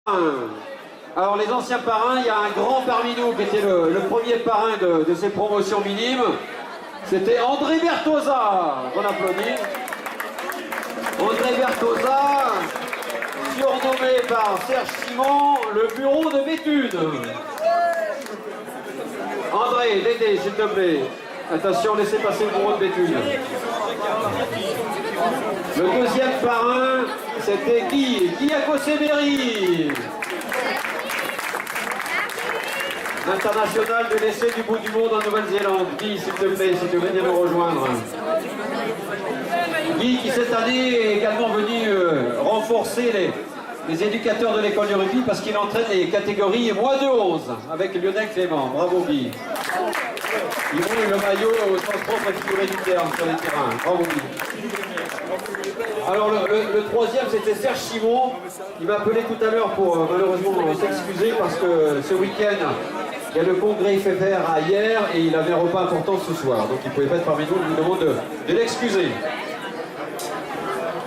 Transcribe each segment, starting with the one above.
Alors les anciens parrains, il y a un grand parmi nous qui était le premier parrain de ces promotions minimes. C'était André Bertosa, qu'on applaudit. André Bertosa, surnommé par Serge Simon le bureau de Béthune. André, Dédé, s'il te plaît. Attention, laissez passer le bureau de Béthune. Le deuxième parrain, c'était Guy Akoseberi. L'international de l'essai du bout du monde en Nouvelle-Zélande. Guy, s'il te plaît, si tu veux venir nous rejoindre. Guy qui cette année est également venu renforcer les éducateurs de l'école du rugby parce qu'il entraîne les catégories moins de 11 avec Lionel Clément. Bravo Guy. Il roule le maillot au sens propre et figuré du terme sur les terrains. Bravo Guy. Alors le troisième c'était Serge Simon. Il m'a appelé tout à l'heure pour malheureusement s'excuser parce que ce week-end il y a le congrès IFFR à hier et il avait un repas important ce soir. Donc il ne pouvait pas être parmi nous, je vous demande de l'excuser.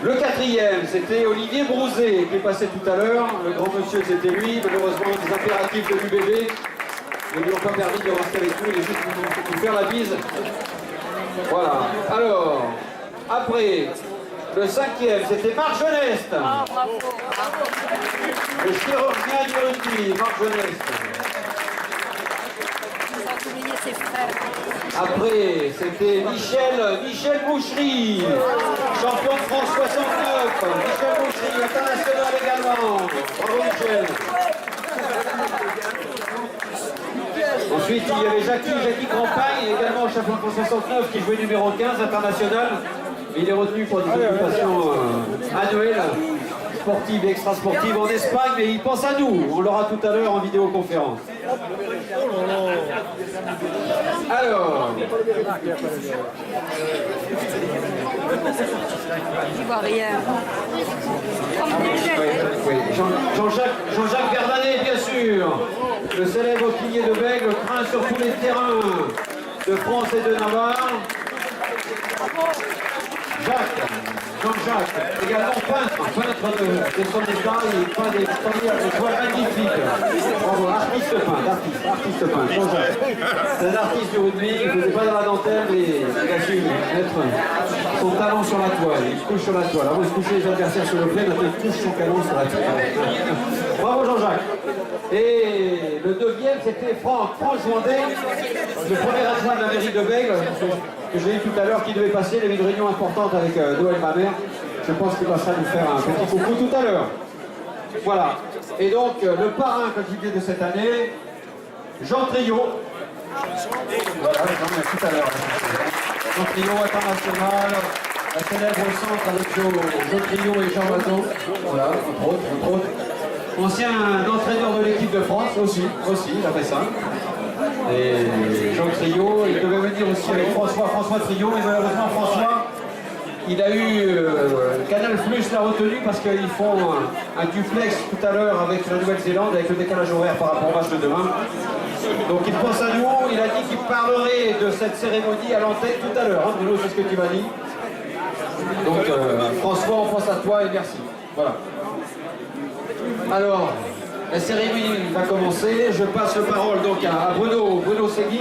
Le quatrième, c'était Olivier Brouzet qui est passé tout à l'heure. Le grand monsieur, c'était lui. Malheureusement, des impératifs de l'UBB ne lui ont pas permis de rester avec nous. Il est juste nous faire la bise. Voilà. Alors, après, le cinquième, c'était Marc Geneste. Le chirurgien du rugby, Marc Geneste. Après, c'était Michel Boucherie, champion de France 69. Michel Boucherie, international également. Bravo Michel. Ensuite, il y avait Jackie Campagne, également champion de France 69, qui jouait numéro 15, international. Il est retenu pour des occupations annuelles, sportives et extrasportives en Espagne, mais il pense à nous. On l'aura tout à l'heure en vidéoconférence. Alors, je vois rien. Oui. Jean-Jacques Verdanet, bien sûr, le célèbre pilier de Bègle, craint sur tous les terrains de France et de Navarre. Jean-Jacques, également peintre de son état, il peint des toiles magnifiques. Bravo, artiste peintre, Jean-Jacques. C'est un artiste du rugby, il ne faisait pas dans la dentelle, mais il a su mettre son talent sur la toile. Il se couche sur la toile. Avant de se coucher les adversaires sur le play, maintenant il touche son canon sur la toile. Bravo Jean-Jacques. Et le deuxième, c'était Franck Joindet, le premier adjoint de la mairie de Bègle, que j'ai eu tout à l'heure, qui devait passer. Il avait une réunion importante avec Noël Mamère. Je pense qu'il passera nous faire un petit coucou tout à l'heure. Voilà. Et donc, le parrain, comme je disais, de cette année, Jean Trio. Voilà, tout à l'heure. Jean Trio international, la célèbre centre avec Jean Trio et Jean Mazot. Voilà, entre autres. Ancien entraîneur de l'équipe de France aussi, il a fait ça. Et Jean Trio, il devait venir aussi avec François Trio, mais malheureusement François, il a eu Canal Plus l'a retenu parce qu'ils font un duplex tout à l'heure avec la Nouvelle-Zélande, avec le décalage horaire par rapport au match de demain. Donc il pense à nous, il a dit qu'il parlerait de cette cérémonie à l'antenne tout à l'heure. Hein, Bruno, c'est ce que tu m'as dit. Donc François, on pense à toi et merci. Voilà. Alors, la cérémonie va commencer. Je passe la parole donc à Bruno Segui,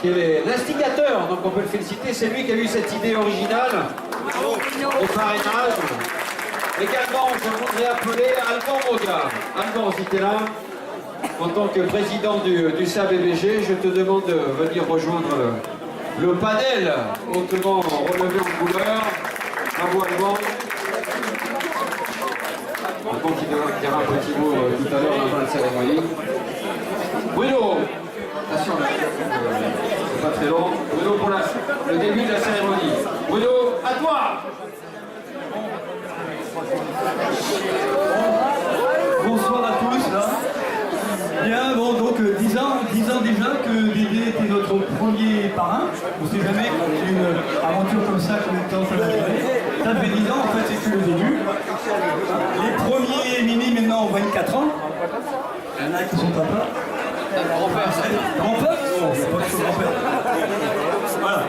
qui est l'instigateur, donc on peut le féliciter. C'est lui qui a eu cette idée originale de parrainage. Également, je voudrais appeler Alban Moga. Alban, si tu es là, en tant que président du CABBG, je te demande de venir rejoindre le panel hautement relevé en couleur. Bravo Alban. Alban qui dira un petit mot tout à l'heure avant la cérémonie. Bruno, attention, c'est pas très long. Bruno pour le début de la cérémonie. Bruno, à toi. Bonsoir à tous. Là. Bien, bon, donc 10 ans déjà que Dédé était notre premier parrain. On ne sait jamais quand il y a une aventure comme ça, combien de temps ça va durer. Ça fait 10 ans, en fait, c'est que le début. Les premiers mini maintenant ont 24 ans. Il y en a qui sont papas. Grand-père, ça. Grand-père ? Non, c'est pas que son grand-père. Voilà.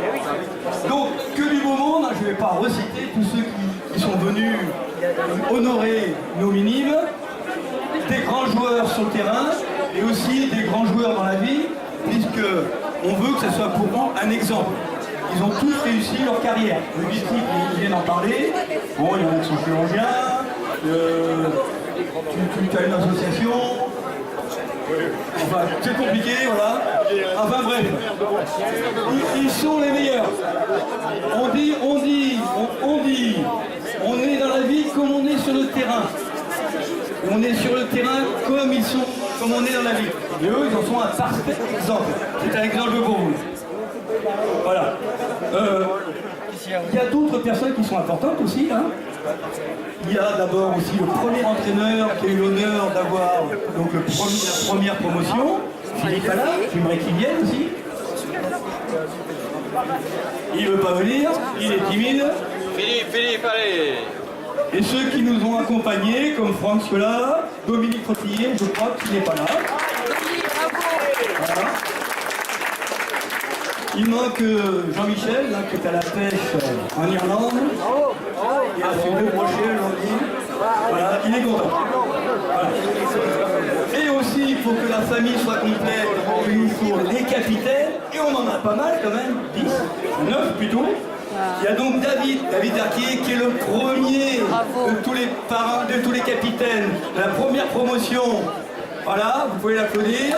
Donc, que du beau monde, je ne vais pas reciter tous ceux qui sont venus honorer nos minimes. des grands joueurs sur le terrain et aussi des grands joueurs dans la vie, puisque on veut que ce soit pour nous un exemple. Ils ont tous réussi leur carrière. Le mystique, ils viennent en parler. Bon, il y en a qui sont chirurgiens, tu as une association. Enfin, c'est compliqué, voilà. Enfin bref, ils sont les meilleurs. On dit, on est dans la vie comme on est sur le terrain. On est sur le terrain comme ils sont, comme on est dans la vie. Et eux, ils en sont un parfait exemple. C'est un exemple pour vous. Voilà. Il y a d'autres personnes qui sont importantes aussi. Hein. Il y a d'abord aussi le premier entraîneur qui a eu l'honneur d'avoir donc la première promotion. Philippe Allard, j'aimerais qu'il vienne aussi. Il ne veut pas venir, il est timide. Philippe, allez. Et ceux qui nous ont accompagnés, comme Franck Sola, Dominique Trottier, je crois qu'il n'est pas là. Voilà. Il manque Jean-Michel, là, qui est à la pêche en Irlande. Il a fait 2 brochets aujourd'hui. Voilà, il est content. Voilà. Et aussi, il faut que la famille soit complète, il nous faut les capitaines, et on en a pas mal quand même, 10, 9 plutôt. Il y a donc David Darquier qui est le premier de tous les parrains, de tous les capitaines, de la première promotion. Voilà, vous pouvez l'applaudir.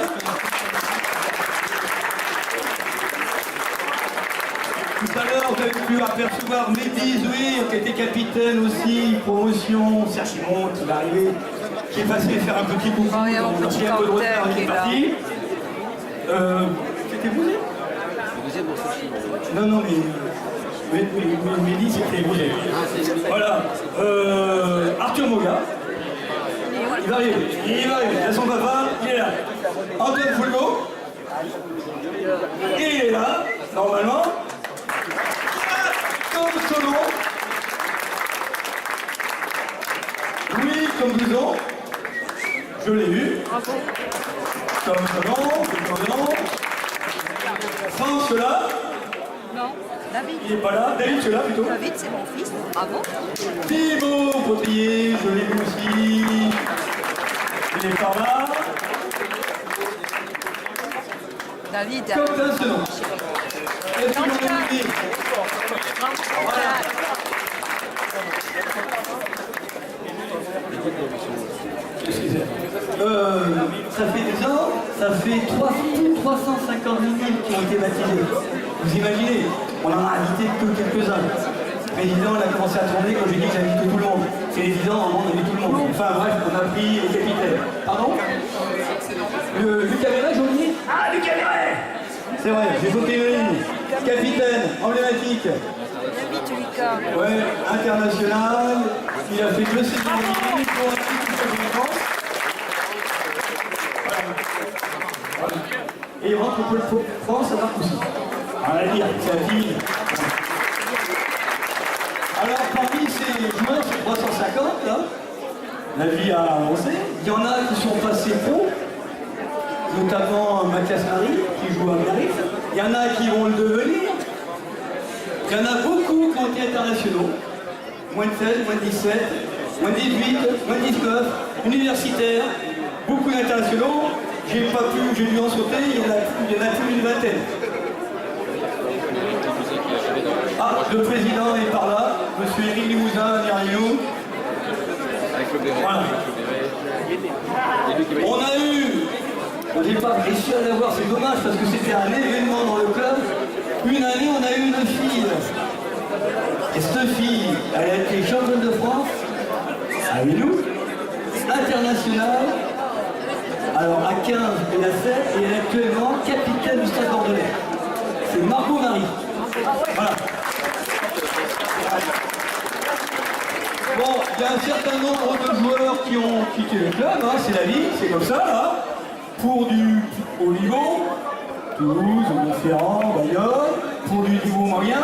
Tout à l'heure, vous avez pu apercevoir Mehdi Zouir, qui était capitaine aussi, promotion, Serge Simon, qui va arriver, qui est passé faire un petit coucou. Oh, il y a mon petit reporter qui est là. C'était vous? Non, mais Mehdi, c'était vous. Voilà. Arthur Moga. Il va arriver. Il a son papa, il est là. Antoine Foulgo. Il est là, normalement. Comme Solo, Louis comme Guzon, je l'ai eu, comme Solo, Franck Sola, Non, David. il n'est pas là, David Sola plutôt. David, c'est mon fils. Bravo. Thibaut Potrier, je l'ai eu aussi, il est par là. David. Quentin Senon. Est-ce que vous l'avez dit? Voilà. Ça fait des ans, ça fait 350 000 qui ont été baptisés. Vous imaginez, on en a invité que quelques-uns. Le président, il a commencé à tourner quand j'ai dit que j'invitais tout le monde. C'est évident, on invite tout le monde. Enfin bref, on a pris les capitaines. Pardon? Luc Améret, j'ai oublié? Ah, Luc Améret! C'est vrai, j'ai sauté une ligne. Capitaine, emblématique. David Lucas. Ouais, international. Il a fait 2 saisons pour un titre de France. Et il rentre au Pôle France à Marcoussis. On va dire, c'est la ville. Alors, parmi ces joueurs, ces 350, là, la vie a avancé. Il y en a qui sont passés pro, notamment Mathias Marie, qui joue à Biarritz. Il y en a qui vont le devenir. Il y en a beaucoup qui ont été internationaux. Moins de 16, moins de 17, moins de 18, moins de 19, universitaires, beaucoup d'internationaux. J'ai dû en sauter, il y en a plus d'une vingtaine. Ah, le président est par là, monsieur Éric Limousin, derrière nous. Avec le béret. Voilà. On a eu, on n'est pas réussi à l'avoir, c'est dommage parce que c'était un événement dans le club. Une année, on a eu une fille. Et cette fille, elle a été championne de France, avec nous, internationale, alors à 15 et à 7, et elle est actuellement capitaine du Stade Bordelais. C'est Margot Marie. Voilà. Bon, il y a un certain nombre de joueurs qui ont quitté le club, hein, c'est la vie, c'est comme ça, là. Pour du haut niveau, Toulouse, Montferrand, Bayonne, pour du niveau moyen,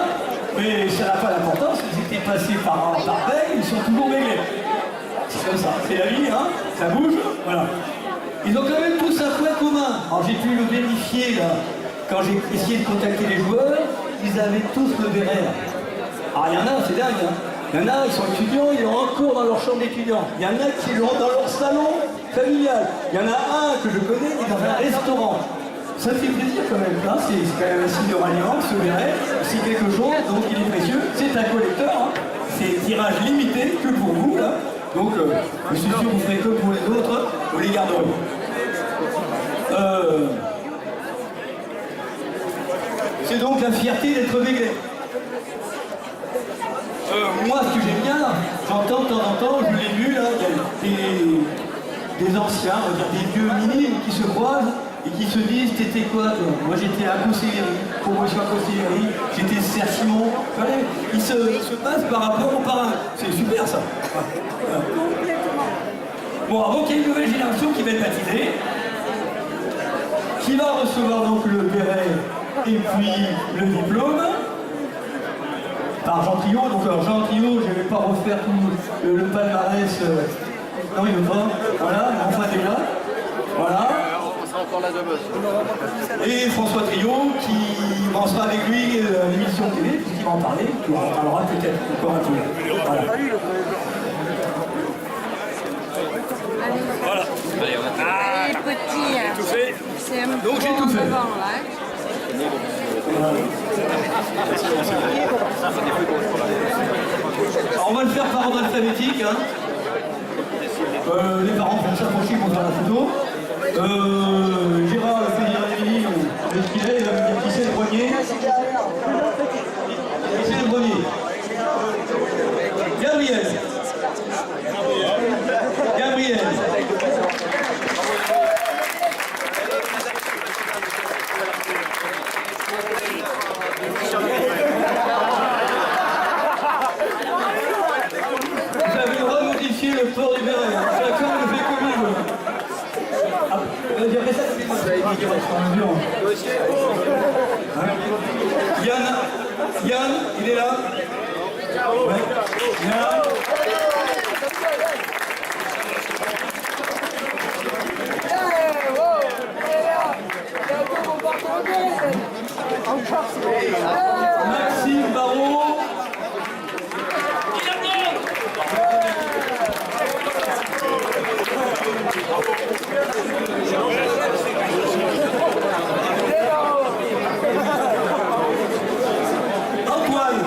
mais ça n'a pas d'importance, ils étaient passés par veille, ils sont toujours réglés. C'est comme ça, c'est la vie, hein, ça bouge, voilà. Ils ont quand même tous un point commun. Alors j'ai pu le vérifier là, quand j'ai essayé de contacter les joueurs, ils avaient tous le béret. Alors il y en a, c'est dingue, hein. Il y en a, ils sont étudiants, ils l'ont encore dans leur chambre d'étudiants. Il y en a qui l'ont dans leur salon. familial. Il y en a un que je connais qui est dans un restaurant. Ça fait plaisir quand même, hein. C'est quand même un signe de ralliement, ce béret, c'est quelque chose, donc il est précieux, c'est un collecteur, hein. C'est tirage limité que pour vous, là. Donc je suis sûr que vous ferez que pour les autres, vous les garderez. C'est donc la fierté d'être végan. Moi, ce que j'aime bien, j'entends de temps en temps, je l'ai vu, là, il y a des anciens, on va dire des vieux minimes qui se croisent et qui se disent, t'étais quoi toi? Moi j'étais à Cossévéry, pour moi je suis à Cossévéry, j'étais Serre-Simon. Ils se passent par rapport aux parrains. C'est super ça. Bon, avant qu'il y ait une nouvelle génération qui va être baptisée, qui va recevoir donc le béret et puis le diplôme, par Jean Trio. Donc alors Jean Trio, je ne vais pas refaire tout le palmarès. Non, il veut pas. Voilà, enfin déjà. Voilà. On sera encore là demain. Et François Trio, qui lancera avec lui l'émission télé, puisqu'il va en parler, qui en parlera peut-être encore un peu. Voilà. Voilà. Allez, petit. Tout fait. C'est un Donc, j'ai peu tout fait. devant, là. Hein. Alors, on va le faire par ordre alphabétique. Hein. Les parents vont s'approcher pour faire la photo. Gérard, le président d'Émilie, est-ce qu'il est? Il va me dire qui c'est le premier. Qui c'est le premier? Gabriel. Gabriel. Vous avez le droit de modifier le port du béret. Chacun le fait comme il veut. Vas-y, après ça, c'est moi. Yann, il est là. Ouais. Yann. Maxime Barrault. Antoine.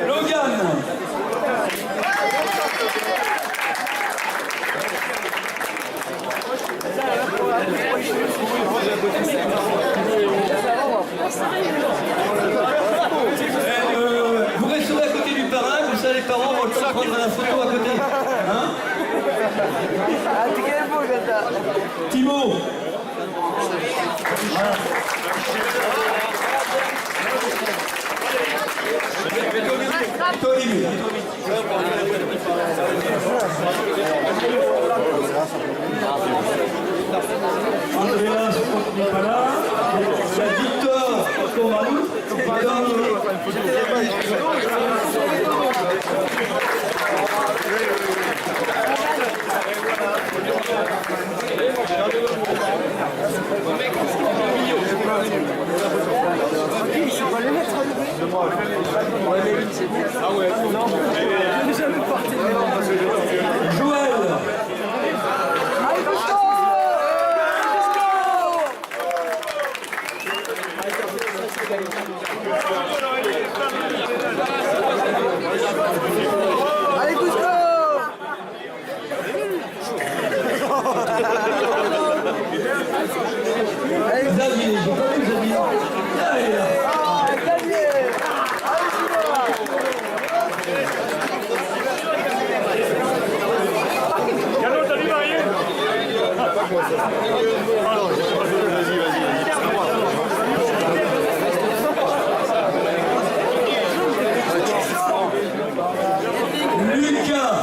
Logan. Vous resterez à côté du parrain, comme ça les parents vont le temps de prendre la photo à côté. Hein? Thibaut. Voilà. Tony. Andreas, n'est pas là. Il y a Victor, Joël. Allez, Cusco! Xavier, j'ai pas vu Xavier. Ah, il est là. Xavier! Lucas.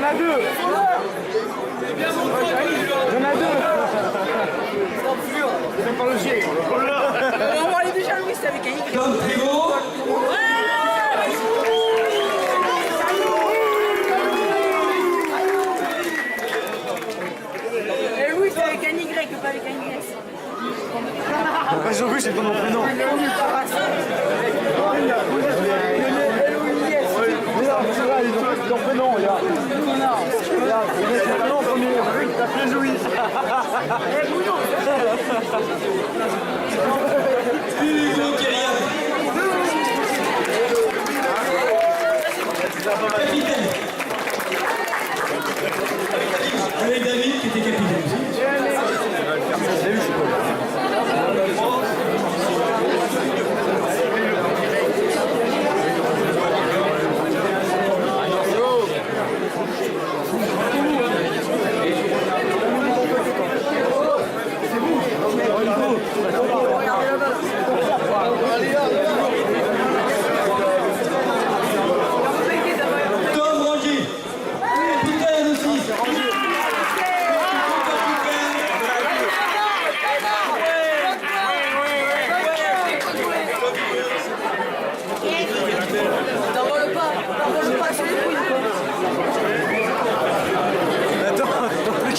a deux. Il y en a deux. C'est pas logique. On va aller déjà Louis avec un Y. Comme Prévost. Et Louis, c'est avec un Y, pas avec un Y. Jean-Louis, c'est pas mon prénom. Ton prénom, regarde. Regarde, ton prénom en premier. T'as fait Louis. Hugo Kéria. Capitaine. Avec David qui était capitaine aussi. Tom Rangier. Capitaine aussi. T'envoles pas, c'est les couilles. Attends,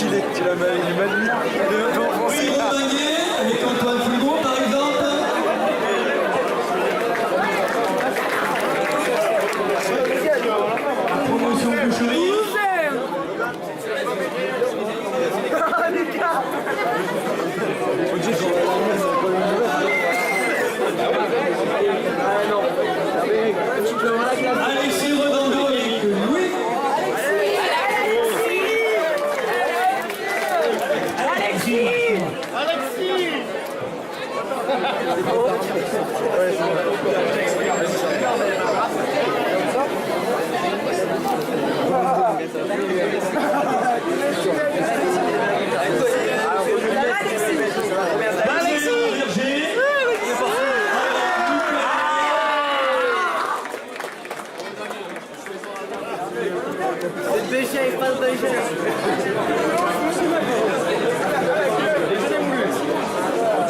il est mal mis. Il est un peu offensif. Oui, Romagné, avec Antoine Fulgon par exemple. Promotion boucherie. Alexis Redando avec Louis. C'est déchet, pas de déchet.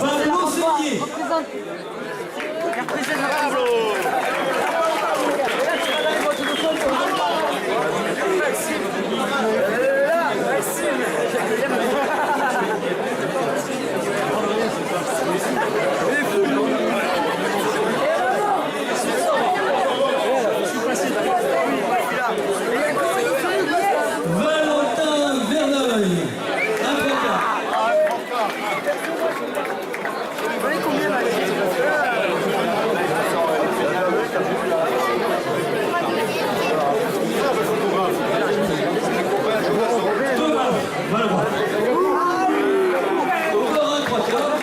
Pablo Seguier. Valentin Verneuil. Thomas, voilà. Encore un 3 quarts.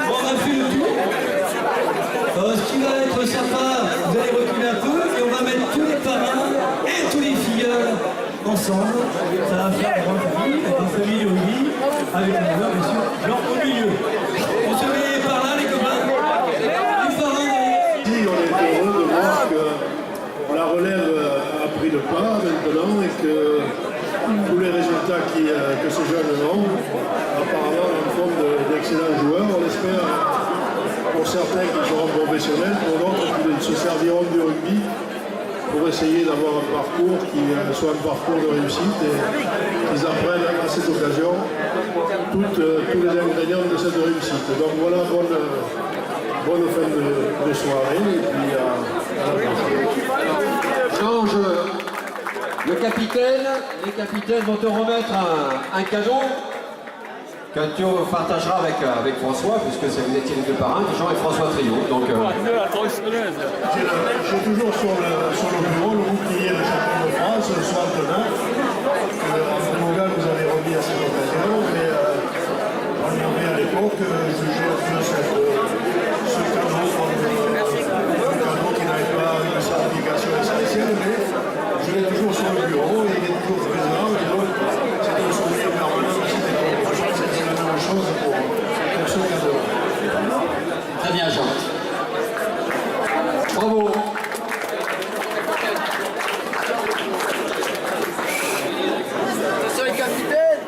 On a fait le tour. Ce qui va être sympa, vous allez reculer un peu et on va mettre tous les parrains et tous les filles ensemble. Ça va faire une grande famille, avec des familles de rugby, avec un joueur bien sûr, blanc au milieu. On se met par là les copains. Les parrains. On est heureux de voir que la relève a pris le pas maintenant et que tous les résultats que ces jeunes ont, apparemment en forme d'excellents joueurs, on espère pour certains qui seront professionnels, pour d'autres qui se serviront du rugby pour essayer d'avoir un parcours qui soit un parcours de réussite et qu'ils apprennent à cette occasion tous les ingrédients de cette réussite. Donc voilà, bonne fin de soirée et puis à la prochaine. Change le capitaine. Les capitaines vont te remettre un cadeau que tu partageras avec François, puisque vous étiez les deux parrains, Jean et François Trio. Donc, J'ai toujours sur le bureau le bouclier de champion de France, le 69, que Morgan vous avez remis à cette occasion, mais on y avait à l'époque, je gère ce cadeau qui n'avait pas une certification essentielle, mais je l'ai toujours sur le bureau et il est toujours Bravo. Attention les capitaines.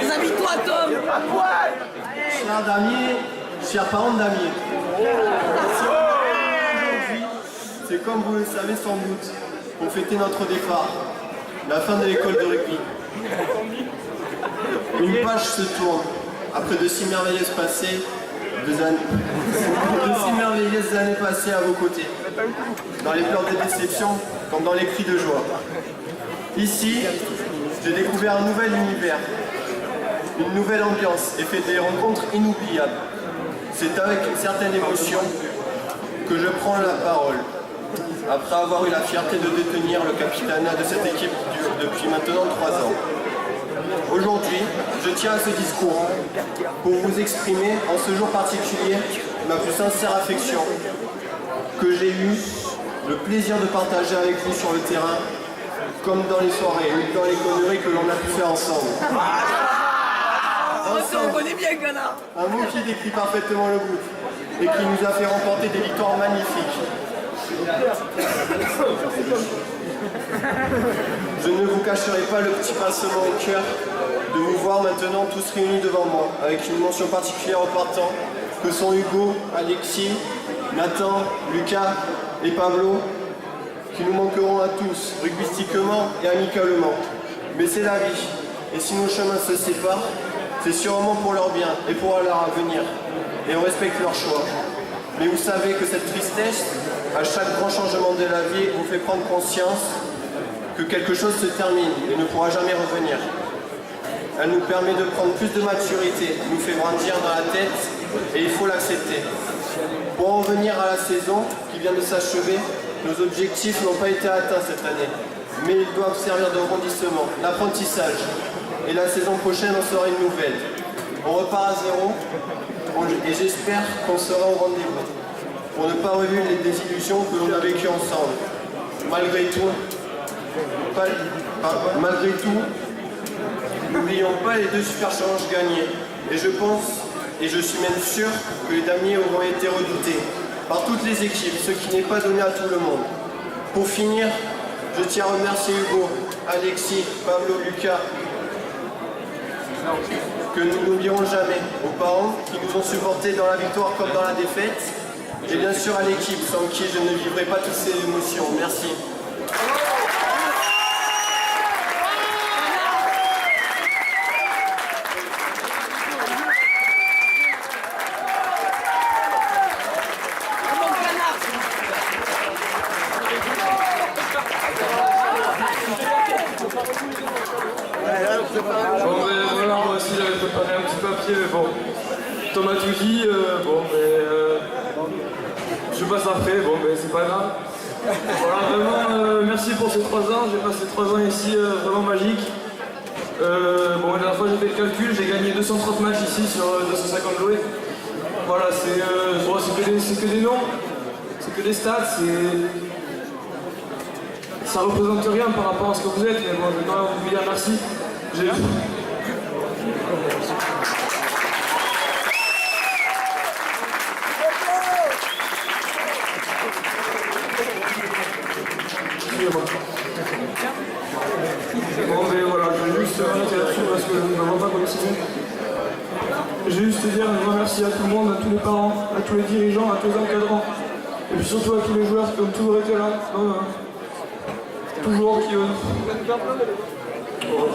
Déshabille-toi, Tom. Chers damiers, chers parents de damiers, aujourd'hui, c'est comme vous le savez sans doute, pour fêter notre départ, la fin de l'école de rugby. Une page se tourne, après de si merveilleuses années passées à vos côtés, dans les pleurs des déceptions comme dans les cris de joie. Ici, j'ai découvert un nouvel univers, une nouvelle ambiance et fait des rencontres inoubliables. C'est avec une certaine émotion que je prends la parole, après avoir eu la fierté de détenir le capitanat de cette équipe depuis maintenant 3 ans. Aujourd'hui, je tiens à ce discours pour vous exprimer en ce jour particulier ma plus sincère affection que j'ai eu le plaisir de partager avec vous sur le terrain, comme dans les soirées ou dans les conneries que l'on a pu faire ensemble. On connaît bien, connard. Un mot qui décrit parfaitement le groupe et qui nous a fait remporter des victoires magnifiques. Je ne vous cacherai pas le petit pincement au cœur de vous voir maintenant tous réunis devant moi, avec une mention particulière aux partants que sont Hugo, Alexis, Nathan, Lucas et Pablo, qui nous manqueront à tous, rugbystiquement et amicalement. Mais c'est la vie, et si nos chemins se séparent, c'est sûrement pour leur bien et pour leur avenir, et on respecte leur choix. Mais vous savez que cette tristesse, à chaque grand changement de la vie, vous fait prendre conscience que quelque chose se termine et ne pourra jamais revenir. Elle nous permet de prendre plus de maturité, nous fait grandir dans la tête et il faut l'accepter. Pour en venir à la saison qui vient de s'achever, nos objectifs n'ont pas été atteints cette année, mais ils doivent servir de rebondissement, d'apprentissage. Et la saison prochaine en sera une nouvelle. On repart à zéro et j'espère qu'on sera au rendez-vous pour ne pas revivre les désillusions que l'on a vécues ensemble. Malgré tout, n'oublions pas les 2 super challenges gagnés. Et je pense, et je suis même sûr, que les damiers auront été redoutés par toutes les équipes, ce qui n'est pas donné à tout le monde. Pour finir, je tiens à remercier Hugo, Alexis, Pablo, Lucas, que nous n'oublierons jamais, aux parents qui nous ont supportés dans la victoire comme dans la défaite, et bien sûr à l'équipe sans qui je ne vivrai pas toutes ces émotions. Merci. Bon, ben voilà, moi aussi j'avais préparé un petit papier, mais bon, Tom a tout dit, je passe après, bon, ben c'est pas grave. Voilà, vraiment, merci pour ces 3 ans, j'ai passé 3 ans ici, vraiment magique. Bon, la dernière fois j'ai fait le calcul, j'ai gagné 230 matchs ici sur 250 joués. Voilà, c'est que des noms, c'est que des stats, ça représente rien par rapport à ce que vous êtes, mais bon, je vais quand même vous dire merci. Bon, mais voilà, je vais juste arrêter là-dessus parce que je ne me vois pas comme sinon. Je vais juste dire un grand merci à tout le monde, à tous les parents, à tous les dirigeants, à tous les encadrants, et puis surtout à tous les joueurs qui ont toujours été là. Toujours qui ont... Oh.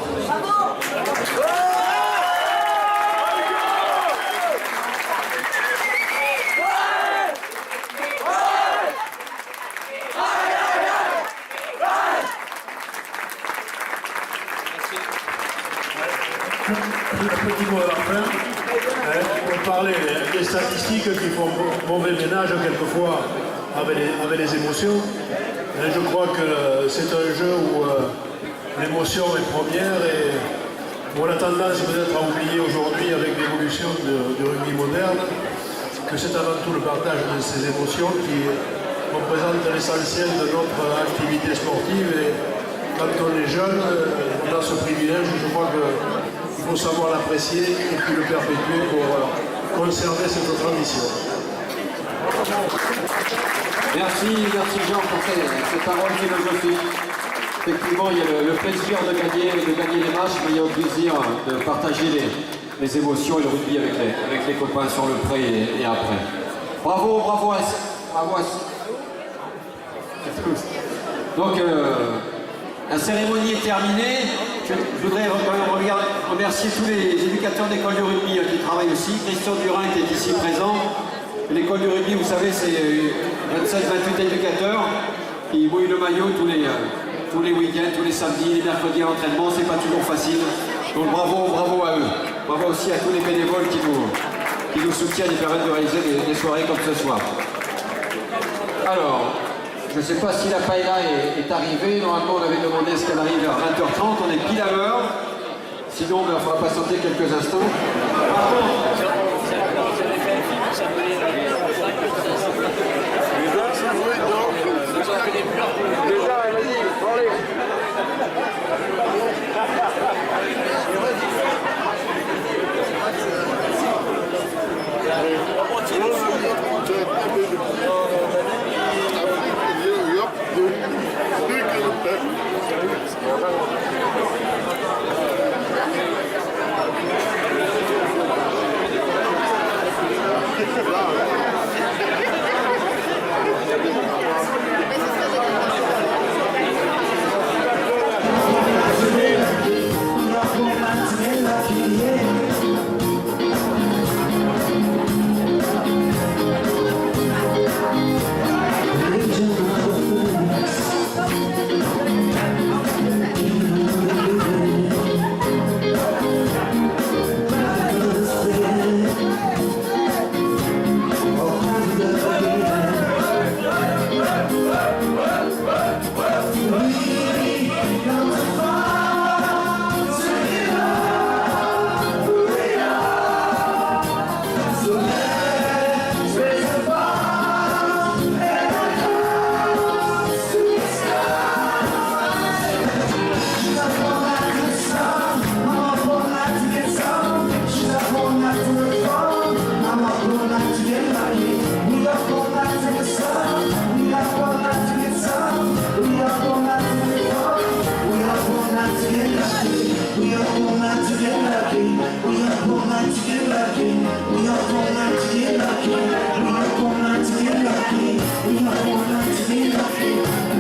Petit mot à la fin. On parlait des statistiques qui font mauvais ménage quelquefois avec les émotions. Je crois que c'est un jeu où l'émotion est première et on a tendance peut-être à oublier aujourd'hui avec l'évolution du rugby moderne que c'est avant tout le partage de ces émotions représente l'essentiel de notre activité sportive. Et quand on est jeune, on a ce privilège. Je crois qu'il faut savoir l'apprécier et puis le perpétuer pour conserver cette tradition. Merci Jean pour ces paroles philosophiques. Effectivement, il y a le plaisir de gagner les matchs, mais il y a le plaisir de partager les émotions et le rugby avec les copains sur le pré et après. Bravo à tous. Donc, la cérémonie est terminée. Je voudrais remercier tous les éducateurs d'école de rugby qui travaillent aussi. Christian Durin qui est ici présent. L'école du rugby, vous savez, c'est 27-28 éducateurs qui mouillent le maillot tous les week-ends, tous les samedis, les mercredis à l'entraînement. C'est pas toujours facile. Donc bravo à eux. Bravo aussi à tous les bénévoles qui nous soutiennent et permettent de réaliser des soirées comme ce soir. Alors, je ne sais pas si la paella est arrivée. Normalement, on avait demandé ce qu'elle arrive vers 20h30. On est pile à l'heure. Sinon, il faudra patienter quelques instants. Par contre, Déjà, vas-y, allez.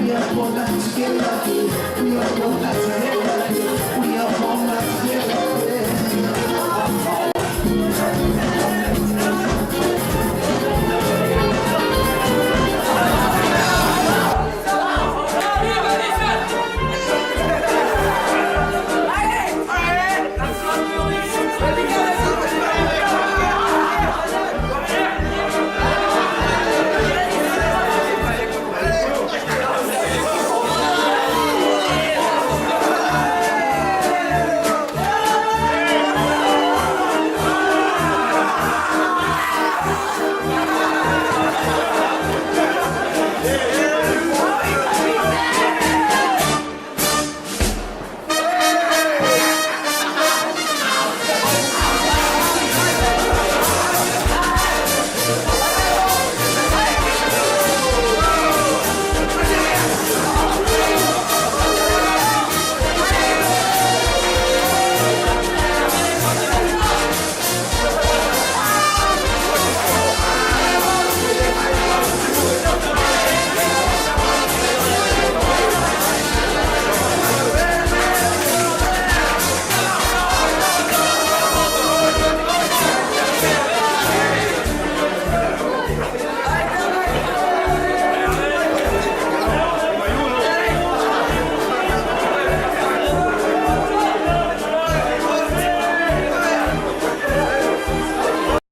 We are born to get lucky. We are born to get lucky.